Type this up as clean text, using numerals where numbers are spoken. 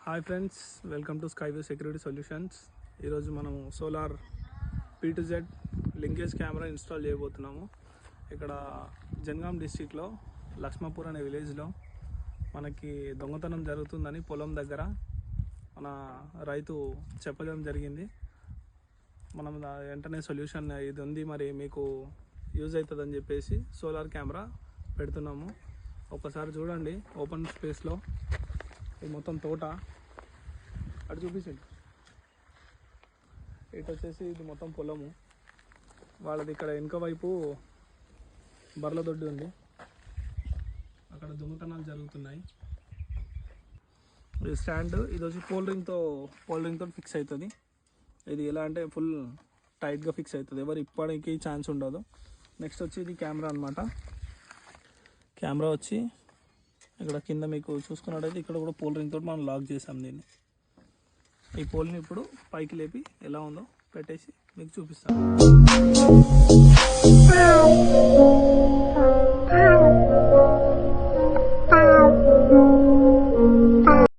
Hi friends, welcome to Skyview security solutions. ఈరోజు మనము solar P2Z linkage camera install చేయబోతున్నాము. ఇక్కడ జనగాం డిస్టిక్లో లక్ష్మాపూర్ అనే విలేజ్లో మనకి దొంగతనం జరుగుతుందని పొలం దగ్గర మన రైతు చెప్పడం జరిగింది. మనం వెంటనే సొల్యూషన్ ఇది ఉంది, మరి మీకు యూజ్ అవుతుందని చెప్పేసి సోలార్ కెమెరా పెడుతున్నాము. ఒకసారి చూడండి, ఓపెన్ స్పేస్లో ఇది మొత్తం తోట. అటు చూపించండి. ఇటు వచ్చేసి ఇది మొత్తం పొలము వాళ్ళది. ఇక్కడ వెనుక వైపు బర్ల దొడ్డి ఉంది, అక్కడ దొంగతనాలు జరుగుతున్నాయి. ఇది స్టాండ్, ఇది వచ్చి పోల్ రింగ్తో ఫిక్స్ అవుతుంది. ఇది ఎలా అంటే ఫుల్ టైట్గా ఫిక్స్ అవుతుంది, ఎవరు ఇప్పటికీ ఛాన్స్ ఉండదు. నెక్స్ట్ వచ్చి ఇది కెమెరా అనమాట. కెమెరా వచ్చి ఇక్కడ కింద మీకు చూసుకున్నట్టయితే ఇక్కడ కూడా పోల్ రింగ్ తోటి మనం లాక్ చేసాం దీన్ని. ఈ పోల్ని ఇప్పుడు పైకి లేపి ఎలా ఉందో పెట్టేసి మీకు చూపిస్తాను.